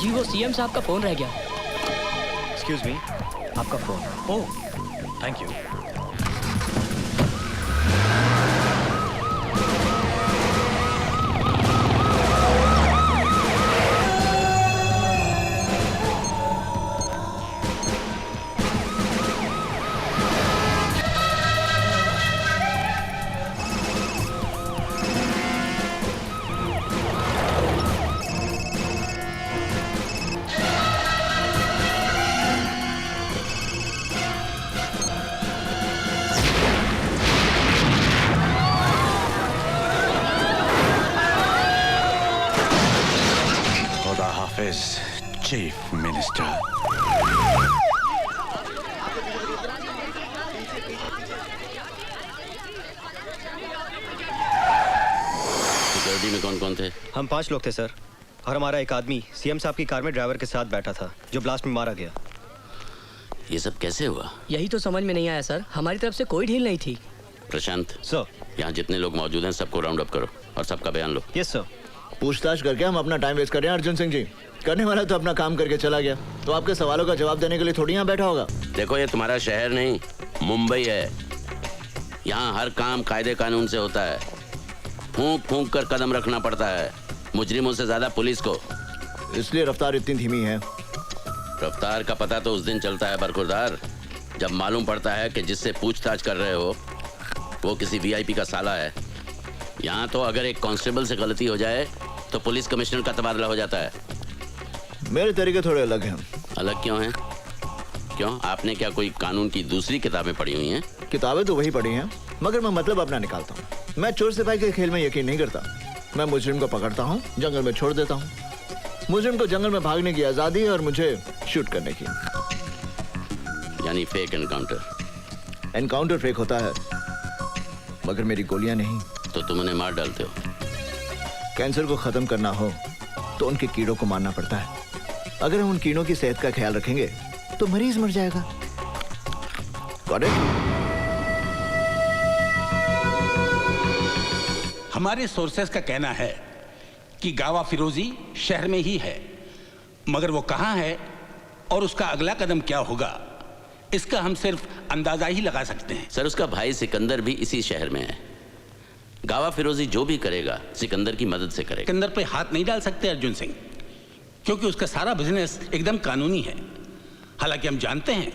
जी वो सीएम साहब का फोन रह गया। एक्सक्यूज मी, आपका phone. Oh, thank you. Chief Minister. Security में कौन कौन थे? हम 5 लोग थे सर, और हमारा एक आदमी सीएम साहब की कार में ड्राइवर के साथ बैठा था जो ब्लास्ट में मारा गया। ये सब कैसे हुआ? यही तो समझ में नहीं आया सर, हमारी तरफ से कोई ढील नहीं थी। प्रशांत सर। यहाँ जितने लोग मौजूद हैं सबको राउंड अप करो और सबका बयान लो। Yes sir. पूछताछ करके हम अपना टाइम वेस्ट कर रहे हैं अर्जुन सिंह जी। करने वाला तो अपना काम करके चला गया, तो आपके सवालों का जवाब देने के लिए थोड़ी यहाँ बैठा होगा। देखो ये तुम्हारा शहर नहीं मुंबई है, यहाँ हर काम कायदे कानून से होता है। फूंक फूंक कर कदम रखना पड़ता है, मुजरिमों से ज्यादा पुलिस को। इसलिए रफ्तार इतनी धीमी है। रफ्तार का पता तो उस दिन चलता है बरखुरदार, जब मालूम पड़ता है कि जिससे पूछताछ कर रहे हो वो किसी वीआईपी का साला है। यहाँ तो अगर एक कांस्टेबल से गलती हो जाए तो पुलिस कमिश्नर का तबादला हो जाता है। मेरे तरीके थोड़े अलग हैं। अलग क्यों हैं? क्यों, आपने क्या कोई कानून की दूसरी किताबें पढ़ी हुई हैं? किताबें तो वही पढ़ी हैं, मगर मैं मतलब अपना निकालता हूँ। मैं चोर सिपाही के खेल में यकीन नहीं करता। मैं मुजरिम को पकड़ता हूँ, जंगल में छोड़ देता हूँ। मुजरिम को जंगल में भागने की आजादी है और मुझे शूट करने की। यानी फेक एनकाउंटर। एनकाउंटर फेक होता है, मगर मेरी गोलियां नहीं। तो तुम उन्हें मार डालते हो। कैंसर को खत्म करना हो तो उनके कीड़ों को मारना पड़ता है। अगर हम उन कीड़ों की सेहत का ख्याल रखेंगे तो मरीज मर जाएगा। Got it? हमारे सोर्सेस का कहना है कि गावा फिरोजी शहर में ही है, मगर वो कहां है और उसका अगला कदम क्या होगा इसका हम सिर्फ अंदाजा ही लगा सकते हैं। सर उसका भाई सिकंदर भी इसी शहर में है। गावा फिरोजी जो भी करेगा सिकंदर की मदद से करेगा। सिकंदर पे हाथ नहीं डाल सकते अर्जुन सिंह, क्योंकि उसका सारा बिजनेस एकदम कानूनी है। हालांकि हम जानते हैं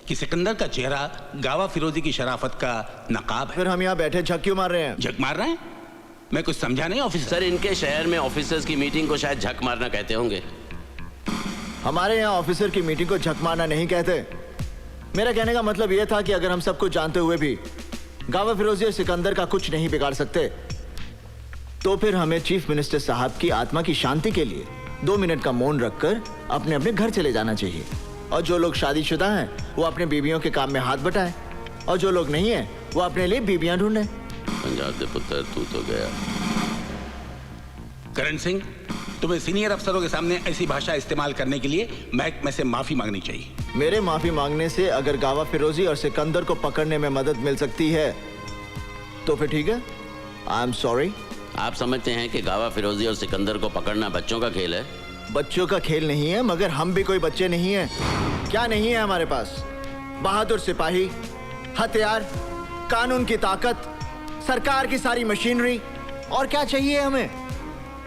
कि सिकंदर का चेहरा गावा फिरोजी की शराफत का नकाब है। फिर हम यहाँ बैठे झक क्यों मार रहे हैं? झक मार रहे हैं? मैं कुछ समझा नहीं ऑफिसर। सर इनके शहर में ऑफिसर्स की मीटिंग को शायद झक मारना कहते होंगे। हमारे यहाँ ऑफिसर की मीटिंग को झक मारना नहीं कहते। मेरा कहने का मतलब यह था कि अगर हम सब कुछ जानते हुए भी गावा फिरोजी और सिकंदर का कुछ नहीं बिगाड़ सकते, तो फिर हमें चीफ मिनिस्टर साहब की आत्मा की शांति के लिए 2 मिनट का मौन रखकर अपने अपने घर चले जाना चाहिए। और जो लोग शादीशुदा हैं वो अपने बीवियों के काम में हाथ बटाएं, और जो लोग नहीं हैं वो अपने लिए बीवियां ढूंढें। पंजाब दे पुत्र तू तो गया। करण सिंह, तुम्हें सीनियर अफसरों के सामने ऐसी भाषा इस्तेमाल करने के लिए महकमे से माफी मांगनी चाहिए। मेरे माफी मांगने से अगर गावा फिरोजी और सिकंदर को पकड़ने में मदद मिल सकती है तो फिर ठीक है, आई एम सॉरी। आप समझते हैं कि गावा फिरोजी और सिकंदर को पकड़ना बच्चों का खेल है? बच्चों का खेल नहीं है, मगर हम भी कोई बच्चे नहीं हैं। क्या नहीं है हमारे पास? बहादुर सिपाही, हथियार, कानून की ताकत, सरकार की सारी मशीनरी, और क्या चाहिए हमें?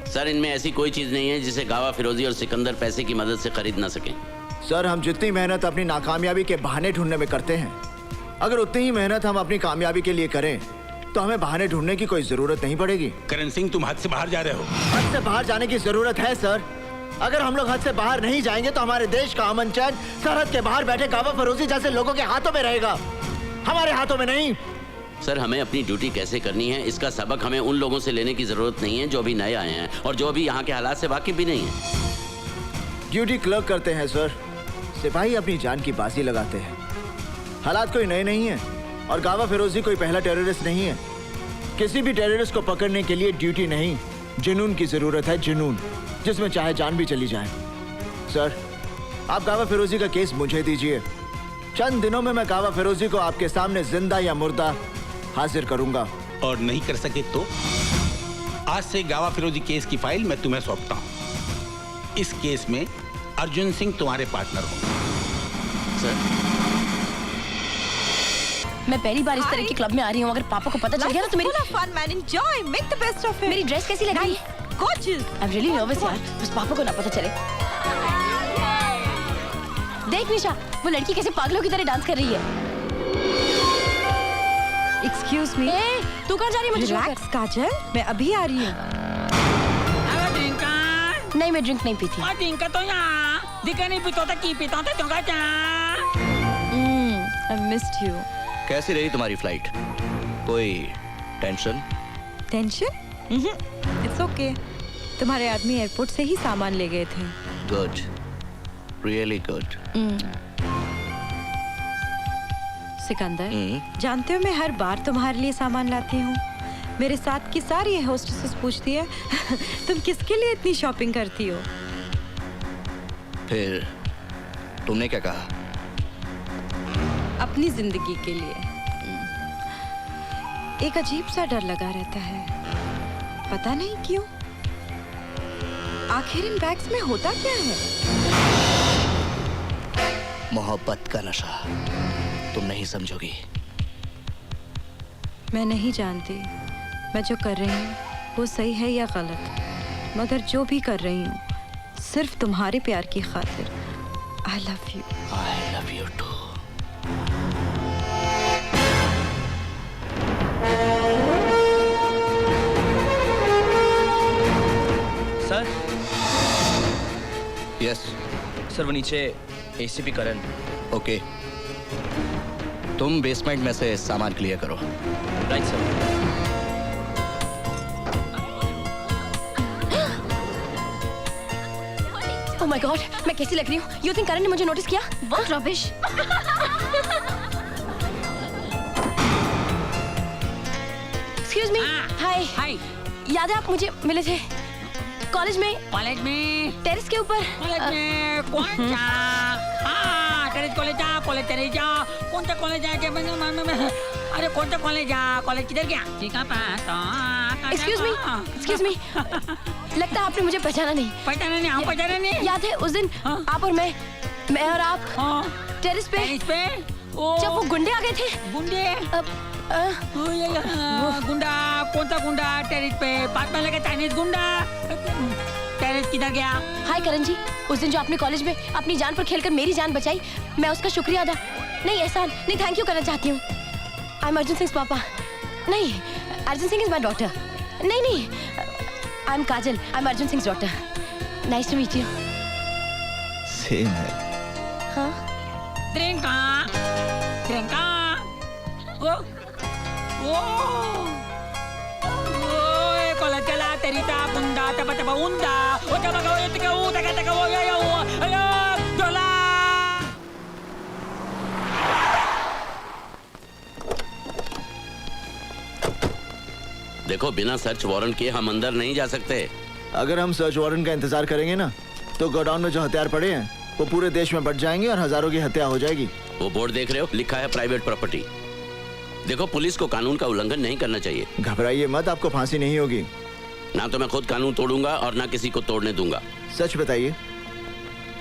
सर इनमें ऐसी कोई चीज नहीं है जिसे गावा फिरोजी और सिकंदर पैसे की मदद से खरीद ना सकें। सर हम जितनी मेहनत अपनी नाकामयाबी के बहाने ढूंढने में करते हैं, अगर उतनी ही मेहनत हम अपनी कामयाबी के लिए करें तो हमें बहाने ढूंढने की कोई जरूरत नहीं पड़ेगी। करण सिंह, तुम हद से बाहर जा रहे हो। हद से बाहर जाने की जरूरत है सर। अगर हम लोग हद से बाहर नहीं जाएंगे तो हमारे देश का अमन चैन सरहद के बाहर बैठे गावा फिरोजी जैसे लोगों के हाथों में रहेगा, हमारे हाथों में नहीं। सर हमें अपनी ड्यूटी कैसे करनी है इसका सबक हमें उन लोगों से लेने की जरूरत नहीं है जो अभी नए आए हैं और जो अभी यहाँ के हालात से वाकिफ भी नहीं है। ड्यूटी क्लर्क करते हैं सर, सिपाही अपनी जान की बाजी लगाते हैं। हालात कोई नए नहीं है और गावा फिरोजी कोई पहला टेररिस्ट नहीं है। किसी भी टेररिस्ट को पकड़ने के लिए ड्यूटी नहीं, जुनून की जरूरत है, जुनून, जिसमें चाहे जान भी चली जाए। सर आप गावा फिरोजी का केस मुझे दीजिए, चंद दिनों में मैं गावा फिरोजी को आपके सामने जिंदा या मुर्दा हाजिर करूंगा। और नहीं कर सके तो आज से गावा फिरोजी केस की फाइल मैं तुम्हें सौंपता हूं। इस केस में अर्जुन सिंह तुम्हारे पार्टनर होंगे। सर मैं पहली बार इस तरह के क्लब में आ रही हूँ। अगर पापा को पता चल गया ना तो मेरी full of fun, man. Enjoy. Make the best of it. मेरी ड्रेस कैसी लग रही है? Gorgeous. I am really nervous यार, बस पापा को ना पता चले। देख निशा, वो लड़की कैसे पागलों की तरह डांस कर रही है। Excuse me. ए, तू कहाँ जा रही है? मुझे Relax, काजल. मैं अभी आ रही हूँ. नहीं, मैं ड्रिंक नहीं पीती। I missed you. कैसी रही तुम्हारी फ्लाइट? कोई टेंशन? Tension? It's okay. तुम्हारे आदमी एयरपोर्ट से ही सामान ले गए थे. Good, really good. सिकंदर, जानते हो मैं हर बार तुम्हारे लिए सामान लाती हूँ. मेरे साथ की सारी होस्टेसेस पूछती है तुम किसके लिए इतनी शॉपिंग करती हो. फिर तुमने क्या कहा? अपनी जिंदगी के लिए. एक अजीब सा डर लगा रहता है, पता नहीं क्यों. आखिर इन बैग्स में होता क्या है? मोहब्बत का नशा, तुम नहीं समझोगी। मैं नहीं जानती मैं जो कर रही हूँ वो सही है या गलत, मगर जो भी कर रही हूँ सिर्फ तुम्हारे प्यार की खातिर. I love you. I love you too. Sir yes. Sir वो नीचे एसीपी करण. ओके, तुम बेसमेंट में से सामान क्लियर करो। Right sir. Oh my God, मैं कैसी लग रही हूँ? यू थिंक करण ने मुझे नोटिस किया? बहुत रबिश. Excuse me. हाय. हाय. याद है आप मुझे मिले थे कॉलेज में टेरेस के ऊपर? कॉलेज में कौन सा? हाँ, टेरेस कॉलेज जा, कॉलेज टेरेस जा. कौन सा कॉलेज है? अरे कौन सा कॉलेज जा? कॉलेज किधर गया? Excuse me. लगता है आपने मुझे पहचाना नहीं. पहचाना नहीं? हाँ पहचाना नहीं. याद है उस दिन आप और मैं और आप टेरेस पे जब वो गुंडे आ गए थे. गुंडे? गुंडा? कौन सा गुंडा? टेरेस पे बात में लगा चाइनीज गुंडा. टेरेस किधर गया? हाय करण जी, उस दिन जो आपने कॉलेज में अपनी जान पर खेलकर मेरी जान बचाई, मैं उसका शुक्रिया अदा नहीं, एहसान नहीं, थैंक यू करना चाहती हूँ. आई एम अर्जुन सिंह पापा. नहीं, Arjun Singh is my daughter. नहीं, I am Kajal. I am Arjun Singh daughter. Nice to meet you. Same है. हाँ. Trinka. Kalau jala terita bunda tapa unda. O tapa kau itu kau taka o ya ayo dola. देखो, बिना search warrant के हम अंदर नहीं जा सकते। अगर हम सर्च वारंट का इंतजार करेंगे ना तो गोडाउन में जो हथियार पड़े हैं वो पूरे देश में बढ़ जाएंगे और हजारों की हत्या हो जाएगी. वो बोर्ड देख रहे हो, लिखा है प्राइवेट प्रॉपर्टी. देखो, पुलिस को कानून का उल्लंघन नहीं करना चाहिए. घबराइए मत, आपको फांसी नहीं होगी. ना तो मैं खुद कानून तोड़ूंगा और ना किसी को तोड़ने दूंगा. सच बताइए,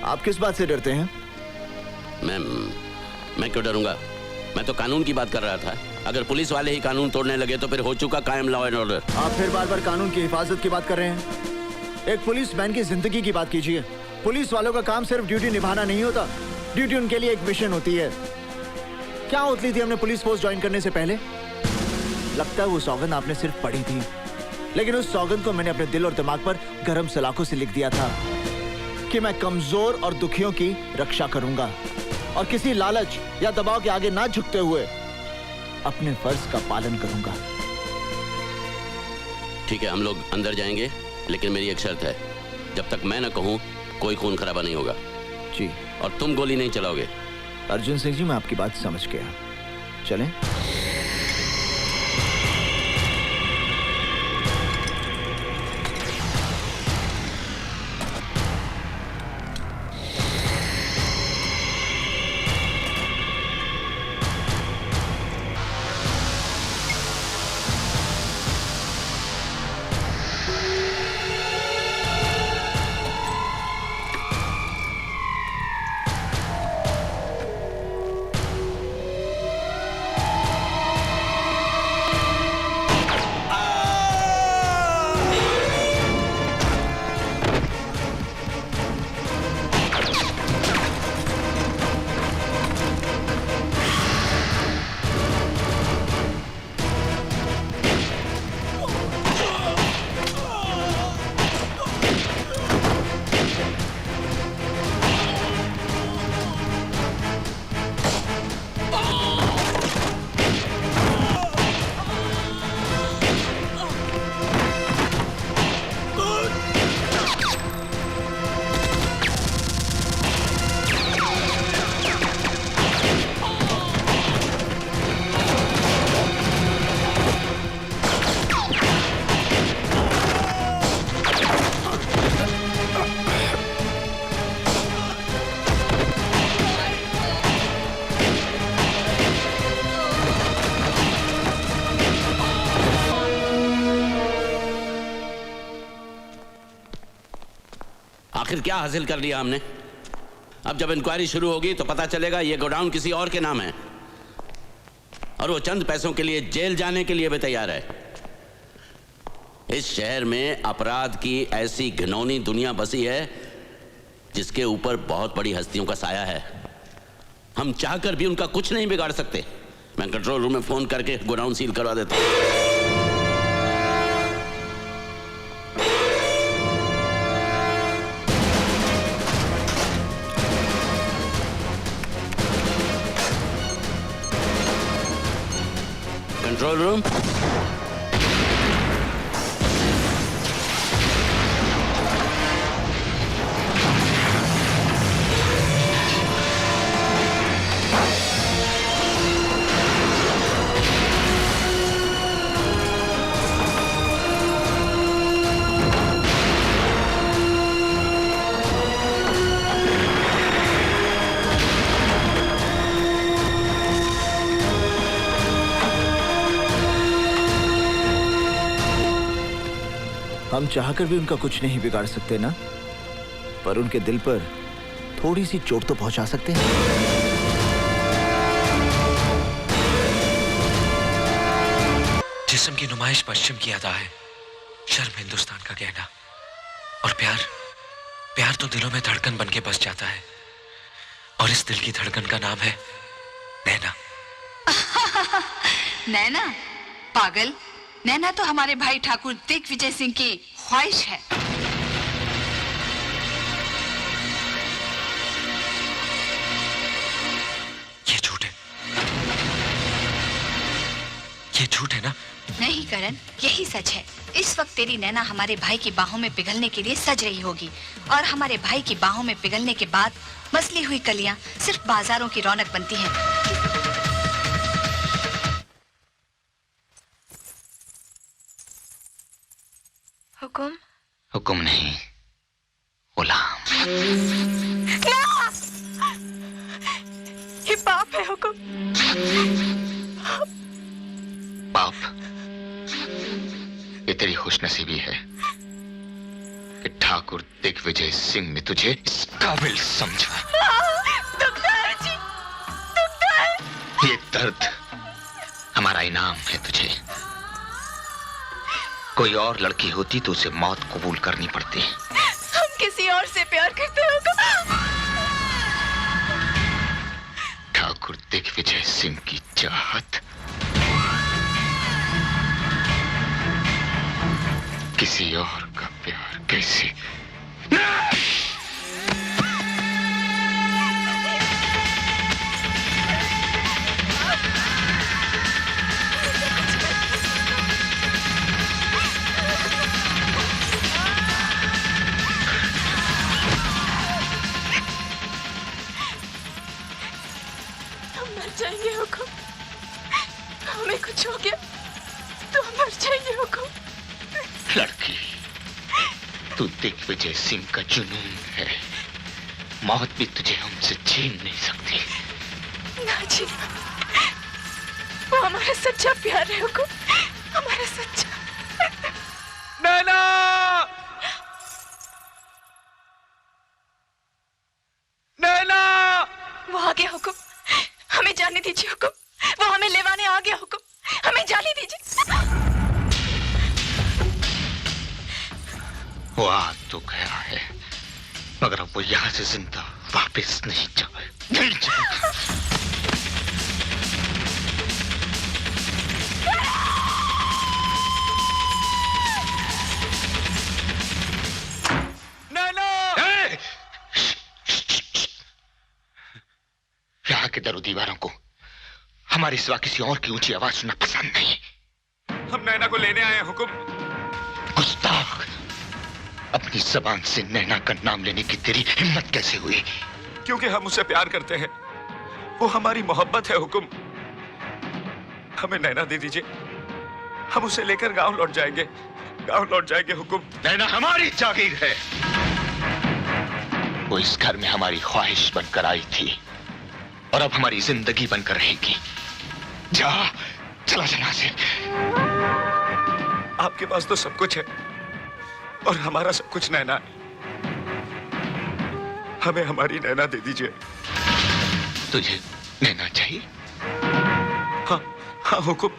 आप किस बात से डरते हैं? मैं क्यों डरूंगा? मैं तो कानून की बात कर रहा था. अगर पुलिस वाले ही कानून तोड़ने लगे तो फिर हो चुका कायम लॉ एंड ऑर्डर. आप फिर बार बार कानून की हिफाजत की बात कर रहे हैं. एक पुलिसमैन की जिंदगी की बात कीजिए. पुलिस वालों का काम सिर्फ ड्यूटी निभाना नहीं होता, ड्यूटी उनके लिए एक मिशन होती है. क्या उतली थी हमने पुलिस फोर्स ज्वाइन करने से पहले? लगता है वो सौगंध आपने सिर्फ पढ़ी थी, लेकिन उस सौगंध को मैंने अपने दिल और दिमाग पर गरम सलाखों से लिख दिया था कि मैं कमजोर और दुखियों की रक्षा करूंगा और किसी लालच या दबाव के आगे ना झुकते हुए अपने फर्ज का पालन करूंगा. ठीक है, हम लोग अंदर जाएंगे, लेकिन मेरी एक शर्त है. जब तक मैं न कहूं कोई खून खराबा नहीं होगा. जी. और तुम गोली नहीं चलाओगे. अर्जुन सिंह जी, मैं आपकी बात समझ गया. चलें? आखिर क्या हासिल कर लिया हमने? अब जब इंक्वायरी शुरू होगी तो पता चलेगा ये गोडाउन किसी और के नाम है और वो चंद पैसों के लिए जेल जाने के लिए भी तैयार है। इस शहर में अपराध की ऐसी घिनौनी दुनिया बसी है जिसके ऊपर बहुत बड़ी हस्तियों का साया है। हम चाहकर भी उनका कुछ नहीं बिगाड़ सकते। मैं कंट्रोल रूम में फोन करके गोडाउन सील करवा देता हूं। कंट्रोल रूम, हम चाहकर भी उनका कुछ नहीं बिगाड़ सकते ना, पर उनके दिल पर थोड़ी सी चोट तो पहुंचा सकते हैं। जिस्म की नुमाइश पश्चिम की अदा है, शर्म हिंदुस्तान का कहना, और प्यार तो दिलों में धड़कन बन के बस जाता है, और इस दिल की धड़कन का नाम है नैना। नैना? पागल, नैना तो हमारे भाई ठाकुर दिग्विजय सिंह की ख्वाहिश है। ये झूठ है, ये झूठ है ना? नहीं करण, यही सच है। इस वक्त तेरी नैना हमारे भाई की बाहों में पिघलने के लिए सज रही होगी, और हमारे भाई की बाहों में पिघलने के बाद मसली हुई कलियां सिर्फ बाजारों की रौनक बनती हैं। हुकुम? हुकुम नहीं, गुलाम। ये पाप है हुकुम। पाप? ये तेरी खुशनसीबी है कि ठाकुर दिग्विजय सिंह ने तुझे इस काबिल समझा। दुखता है जी, दुखता है। ये दर्द हमारा इनाम है तुझे। कोई और लड़की होती तो उसे मौत कबूल करनी पड़ती। हम किसी और से प्यार करते हो। ठाकुर दिग्विजय सिंह की चाहत किसी और का प्यार कैसे? जाएंगे हुकुम, हमें कुछ हो गया तो हम मर जाएंगे हुकुम। लड़की, तू दिग्विजय सिंह का जुनून है। मौत भी तुझे हमसे छीन नहीं सकती। ना जी, वो हमारा सच्चा प्यार है हुकुम, हमारा सच्चा। नैना! नैना! वो आ गया हुकुम, हमें जाने दीजिए हुकुम। वो हमें लेवाने आ गया हुकुम, हमें जाने दीजिए। वो आ तो गया है, मगर अब वो यहाँ से जिंदा वापस नहीं जाए, नहीं जाए। यहाँ के दरो दीवारों को हमारे सिवा किसी और की ऊंची आवाज सुनना पसंद नहीं। हम नैना को लेने आए हैं हुकुम। गुस्ताख, अपनी जबान से नैना का नाम लेने की तेरी हिम्मत कैसे हुई? क्योंकि हम उससे प्यार करते हैं, वो हमारी मोहब्बत है हुकुम। हमें नैना दे दीजिए, हम उसे लेकर गांव लौट जाएंगे, गांव लौट जाएंगे हुकुम। नैना हमारी जागीर है। वो इस घर में हमारी ख्वाहिश बनकर आई थी और अब हमारी जिंदगी बनकर रहेगी। जा, चला जना से। आपके पास तो सब कुछ है और हमारा सब कुछ नैना है। हमें हमारी नैना दे दीजिए। तुझे नैना चाहिए? हाँ हाँ हुकुम,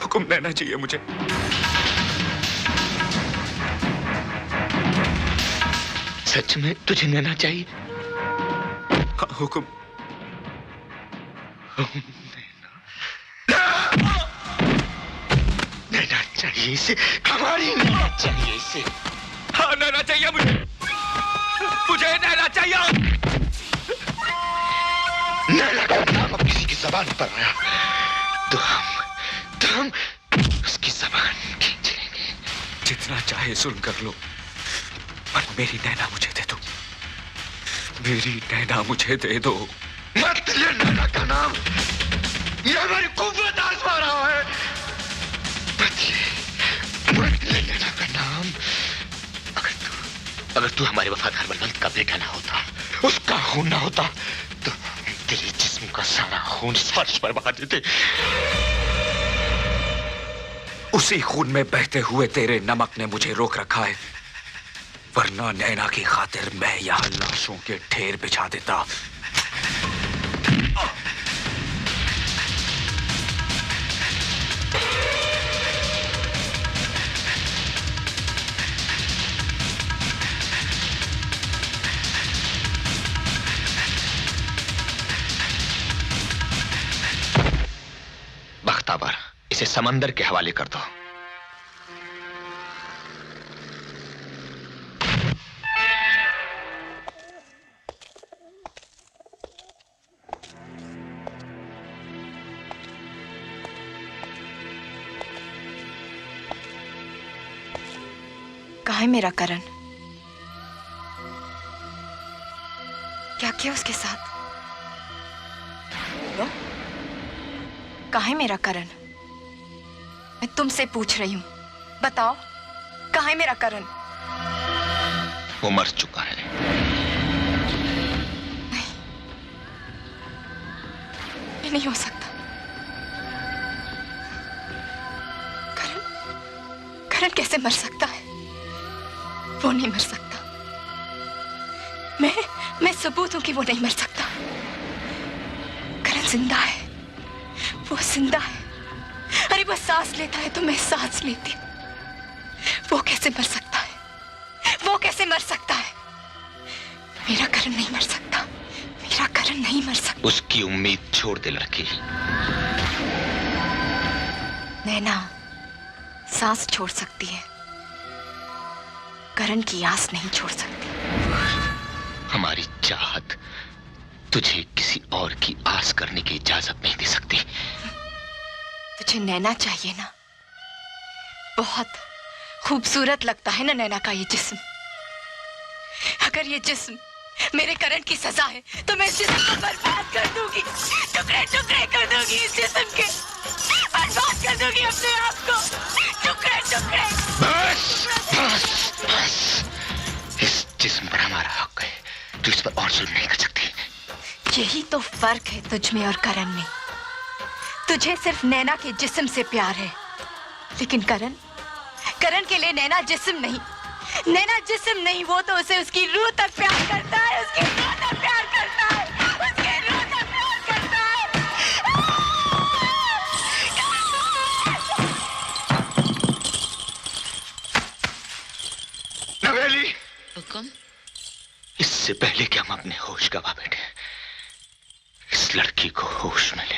हुकुम नैना चाहिए मुझे। सच में तुझे नैना चाहिए? हाँ हुकुम। नैना चाहिए इसे, हमारी नैना चाहिए इसे। हाँ नैना चाहिए मुझे, मुझे नैना चाहिए। नैना का नाम अब किसी की जबान पर आया तो हम उसकी जबान खींच लेंगे। जितना चाहे जुल्म कर लो, पर मेरी नैना मुझे दे दो, मेरी नैना मुझे दे दो। मत ले नैना का नाम, ये हमारी कुव्वत आजमा रहा है। मत ले नैना का नाम। अगर तू हमारे वफादार बलवंत का बेटा ना होता, उसका खून ना होता, तो तेरे जिस्म का सारा खून इस फर्श पर बहा देते। उसी खून में बहते हुए तेरे नमक ने मुझे रोक रखा है, वरना नैना की खातिर मैं यहाँ लाशों के ढेर बिछा देता। बख्तावर, इसे समंदर के हवाले कर दो। कहाँ है मेरा करण? क्या किया उसके साथ? कहाँ है मेरा करण? मैं तुमसे पूछ रही हूँ, बताओ कहाँ है मेरा करण? वो मर चुका है। नहीं, ये नहीं हो सकता। करण कैसे मर सकता है? वो नहीं मर सकता। मैं सबूत हूं कि वो नहीं मर सकता। करण जिंदा है, वो जिंदा है। अरे वो सांस लेता है तो मैं सांस लेती हूँ। वो कैसे मर सकता है? वो कैसे मर सकता है? मेरा करण नहीं मर सकता, मेरा करण नहीं मर सकता। उसकी उम्मीद छोड़ दे लड़की। नैना सांस छोड़ सकती है, करण की आस नहीं छोड़ सकती। हमारी चाहत तुझे किसी और की आस करने की इजाजत नहीं दे सकती। तुझे नैना चाहिए ना? बहुत खूबसूरत लगता है ना नैना का ये जिस्म। अगर ये जिस्म मेरे करण की सजा है तो मैं इस जिस्म को बर्बाद कर दूंगी, टुकड़े टुकड़े कर दूंगी इस जिस्म के, बर्बाद कर दूंगी अपने आप को, टुकड़े टुकड़े। बस बस बस, इस जिस्म पर हमारा हक है, तू इस पर और जुल्म नहीं कर सकती। यही तो फर्क है तुझ में और करण में। तुझे सिर्फ नैना के जिस्म से प्यार है, लेकिन करण के लिए नैना जिस्म नहीं, नैना जिस्म नहीं, वो तो उसे उसकी रूह तक प्यार करता है, उसकी रूह तक प्यार करता है, उसकी रूह तक प्यार करता है। नवेली, हुक्म? इससे पहले कि हम अपने होश गवा बैठे, इस लड़की को होश में ले